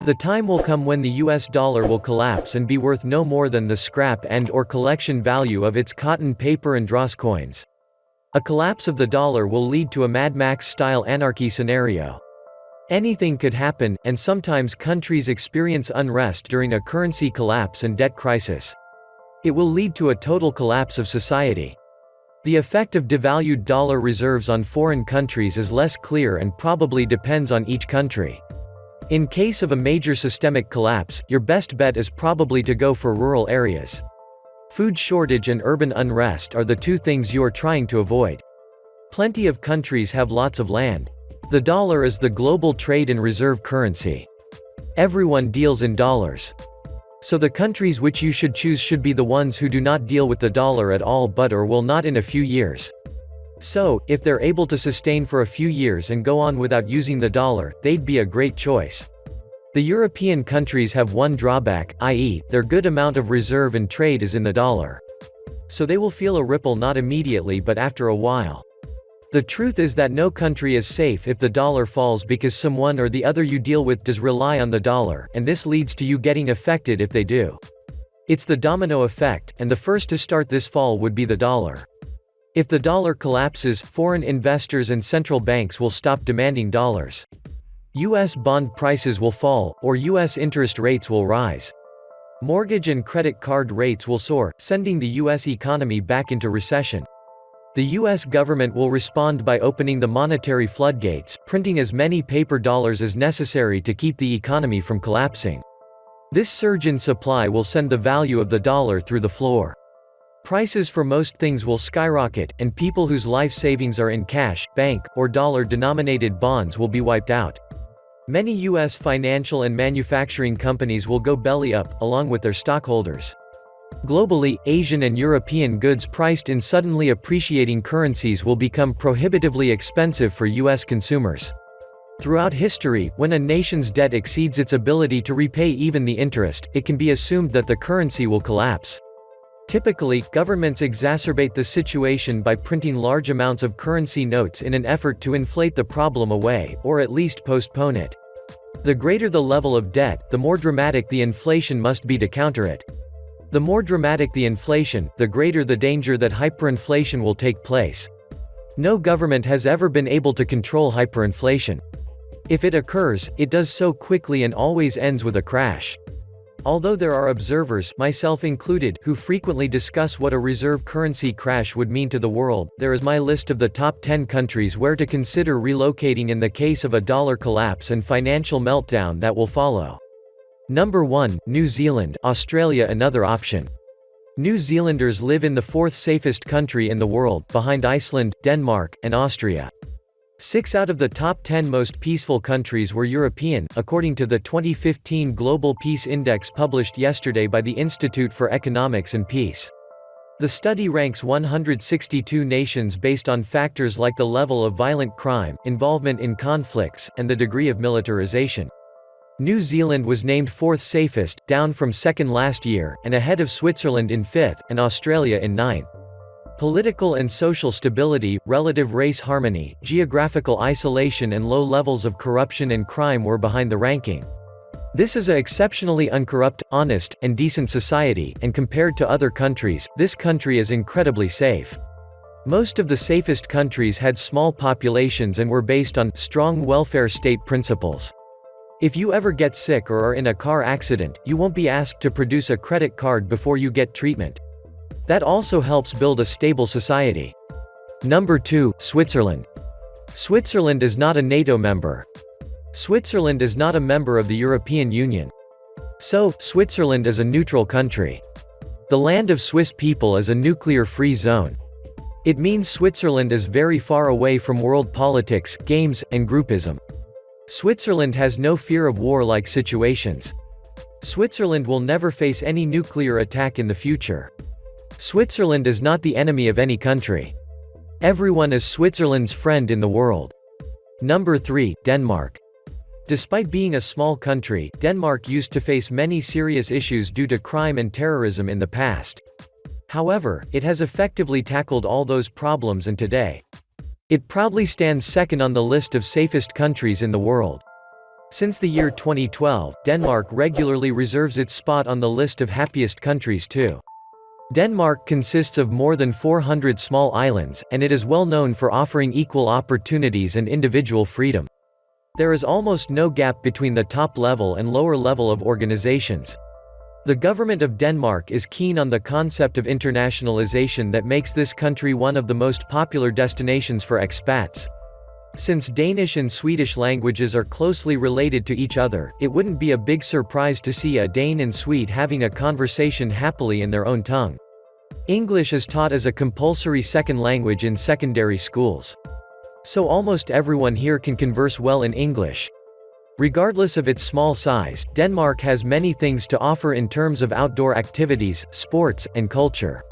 The time will come when the US dollar will collapse and be worth no more than the scrap and/or collection value of its cotton, paper and dross coins. A collapse of the dollar will lead to a Mad Max-style anarchy scenario. Anything could happen, and sometimes countries experience unrest during a currency collapse and debt crisis. It will lead to a total collapse of society. The effect of devalued dollar reserves on foreign countries is less clear and probably depends on each country. In case of a major systemic collapse, your best bet is probably to go for rural areas. Food shortage and urban unrest are the two things you are trying to avoid. Plenty of countries have lots of land. The dollar is the global trade and reserve currency. Everyone deals in dollars. So the countries which you should choose should be the ones who do not deal with the dollar at all but or will not in a few years. So, if they're able to sustain for a few years and go on without using the dollar, they'd be a great choice. The European countries have one drawback, i.e., their good amount of reserve and trade is in the dollar. So they will feel a ripple not immediately but after a while. The truth is that no country is safe if the dollar falls because someone or the other you deal with does rely on the dollar, and this leads to you getting affected if they do. It's the domino effect, and the first to start this fall would be the dollar. If the dollar collapses, foreign investors and central banks will stop demanding dollars. US bond prices will fall, or US interest rates will rise. Mortgage and credit card rates will soar, sending the US economy back into recession. The US government will respond by opening the monetary floodgates, printing as many paper dollars as necessary to keep the economy from collapsing. This surge in supply will send the value of the dollar through the floor. Prices for most things will skyrocket, and people whose life savings are in cash, bank, or dollar-denominated bonds will be wiped out. Many US financial and manufacturing companies will go belly up, along with their stockholders. Globally, Asian and European goods priced in suddenly appreciating currencies will become prohibitively expensive for US consumers. Throughout history, when a nation's debt exceeds its ability to repay even the interest, it can be assumed that the currency will collapse. Typically, governments exacerbate the situation by printing large amounts of currency notes in an effort to inflate the problem away, or at least postpone it. The greater the level of debt, the more dramatic the inflation must be to counter it. The more dramatic the inflation, the greater the danger that hyperinflation will take place. No government has ever been able to control hyperinflation. If it occurs, it does so quickly and always ends with a crash. Although there are observers, myself included, who frequently discuss what a reserve currency crash would mean to the world, there is my list of the top 10 countries where to consider relocating in the case of a dollar collapse and financial meltdown that will follow. Number 1, New Zealand, Australia. Another option. New Zealanders live in the fourth safest country in the world, behind Iceland, Denmark, and Austria. 6 out of the top 10 most peaceful countries were European, according to the 2015 Global Peace Index published yesterday by the Institute for Economics and Peace. The study ranks 162 nations based on factors like the level of violent crime, involvement in conflicts, and the degree of militarization. New Zealand was named 4th safest, down from 2nd last year, and ahead of Switzerland in 5th, and Australia in 9th. Political and social stability, relative race harmony, geographical isolation and low levels of corruption and crime were behind the ranking. This is an exceptionally uncorrupt, honest, and decent society, and compared to other countries, this country is incredibly safe. Most of the safest countries had small populations and were based on strong welfare state principles. If you ever get sick or are in a car accident, you won't be asked to produce a credit card before you get treatment. That also helps build a stable society. Number 2, Switzerland. Switzerland is not a NATO member. Switzerland is not a member of the European Union. So, Switzerland is a neutral country. The land of Swiss people is a nuclear-free zone. It means Switzerland is very far away from world politics, games, and groupism. Switzerland has no fear of war-like situations. Switzerland will never face any nuclear attack in the future. Switzerland is not the enemy of any country. Everyone is Switzerland's friend in the world. Number 3, Denmark. Despite being a small country, Denmark used to face many serious issues due to crime and terrorism in the past. However, it has effectively tackled all those problems, and today, it proudly stands second on the list of safest countries in the world. Since the year 2012, Denmark regularly reserves its spot on the list of happiest countries too. Denmark consists of more than 400 small islands, and it is well known for offering equal opportunities and individual freedom. There is almost no gap between the top level and lower level of organizations. The government of Denmark is keen on the concept of internationalization that makes this country one of the most popular destinations for expats. Since Danish and Swedish languages are closely related to each other, it wouldn't be a big surprise to see a Dane and Swede having a conversation happily in their own tongue. English is taught as a compulsory second language in secondary schools. So almost everyone here can converse well in English. Regardless of its small size, Denmark has many things to offer in terms of outdoor activities, sports, and culture.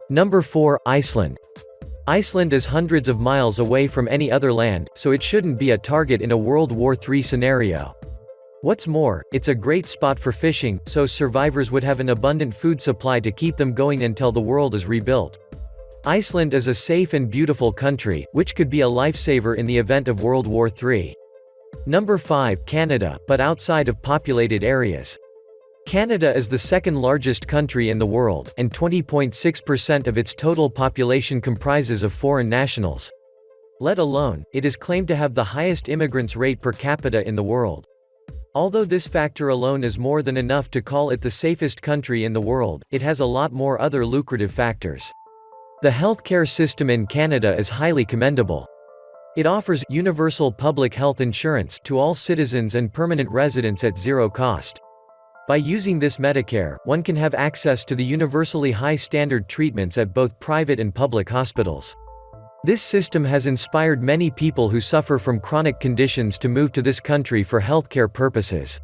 Number 4, Iceland. Iceland is hundreds of miles away from any other land, so it shouldn't be a target in a World War III scenario. What's more, it's a great spot for fishing, so survivors would have an abundant food supply to keep them going until the world is rebuilt. Iceland is a safe and beautiful country, which could be a lifesaver in the event of World War III. Number 5, Canada, but outside of populated areas. Canada is the second largest country in the world, and 20.6% of its total population comprises of foreign nationals. Let alone, it is claimed to have the highest immigrants rate per capita in the world. Although this factor alone is more than enough to call it the safest country in the world, it has a lot more other lucrative factors. The healthcare system in Canada is highly commendable. It offers universal public health insurance to all citizens and permanent residents at zero cost. By using this Medicare, one can have access to the universally high-standard treatments at both private and public hospitals. This system has inspired many people who suffer from chronic conditions to move to this country for healthcare purposes.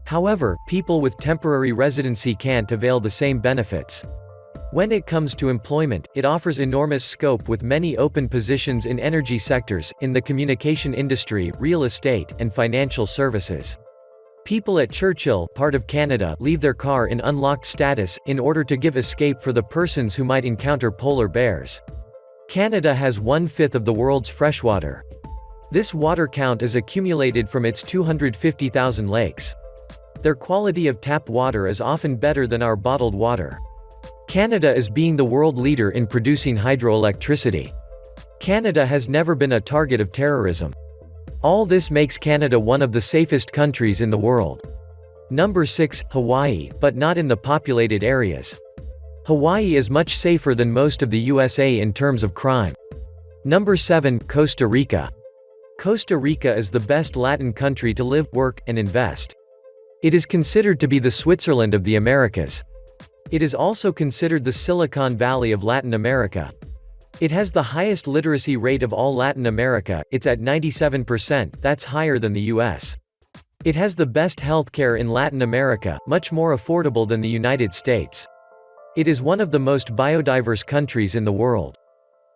However, people with temporary residency can't avail the same benefits. When it comes to employment, it offers enormous scope with many open positions in energy sectors, in the communication industry, real estate, and financial services. People at Churchill, part of Canada, leave their car in unlocked status, in order to give escape for the persons who might encounter polar bears. Canada has 1/5 of the world's freshwater. This water count is accumulated from its 250,000 lakes. Their quality of tap water is often better than our bottled water. Canada is being the world leader in producing hydroelectricity. Canada has never been a target of terrorism. All this makes Canada one of the safest countries in the world. Number 6, Hawaii, but not in the populated areas. Hawaii is much safer than most of the USA in terms of crime. Number 7, Costa Rica. Costa Rica is the best Latin country to live, work, and invest. It is considered to be the Switzerland of the Americas. It is also considered the Silicon Valley of Latin America. It has the highest literacy rate of all Latin America, it's at 97%, that's higher than the US. It has the best healthcare in Latin America, much more affordable than the United States. It is one of the most biodiverse countries in the world.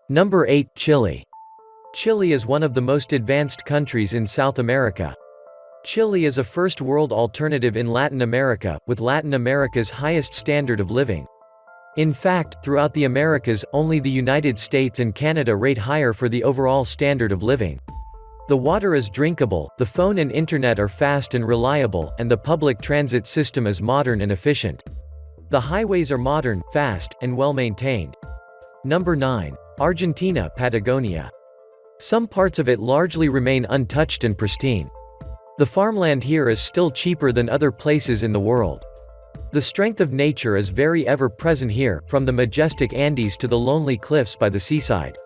Number 8, Chile. Chile is one of the most advanced countries in South America. Chile is a first-world alternative in Latin America, with Latin America's highest standard of living. In fact, throughout the Americas, only the United States and Canada rate higher for the overall standard of living. The water is drinkable, the phone and internet are fast and reliable, and the public transit system is modern and efficient. The highways are modern, fast, and well-maintained. Number 9. Argentina, Patagonia. Some parts of it largely remain untouched and pristine. The farmland here is still cheaper than other places in the world. The strength of nature is very ever-present here, from the majestic Andes to the lonely cliffs by the seaside.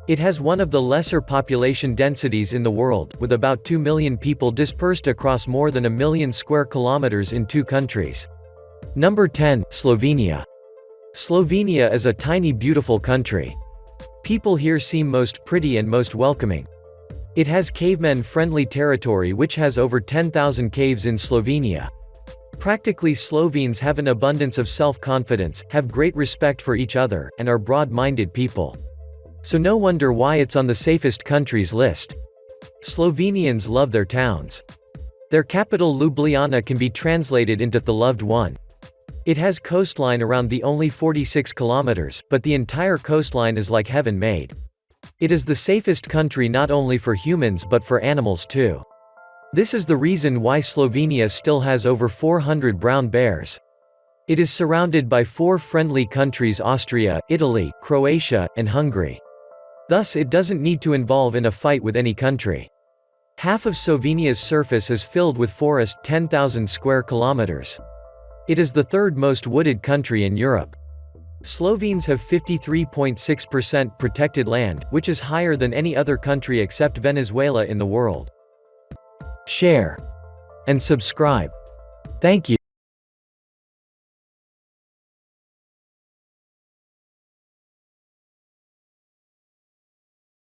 It has one of the lesser population densities in the world, with about 2 million people dispersed across more than 1 million square kilometers in 2 countries. Number 10, Slovenia. Slovenia is a tiny beautiful country. People here seem most pretty and most welcoming. It has cavemen-friendly territory which has over 10,000 caves in Slovenia. Practically Slovenes have an abundance of self-confidence, have great respect for each other, and are broad-minded people. So no wonder why it's on the safest countries list. Slovenians love their towns. Their capital Ljubljana can be translated into the loved one. It has coastline around the only 46 kilometers, but the entire coastline is like heaven made. It is the safest country not only for humans but for animals too. This is the reason why Slovenia still has over 400 brown bears. It is surrounded by 4 friendly countries: Austria, Italy, Croatia, and Hungary. Thus it doesn't need to involve in a fight with any country. Half of Slovenia's surface is filled with forest, 10,000 square kilometers. It is the third most wooded country in Europe. Slovenes have 53.6% protected land, which is higher than any other country except Venezuela in the world. Share and subscribe. Thank you.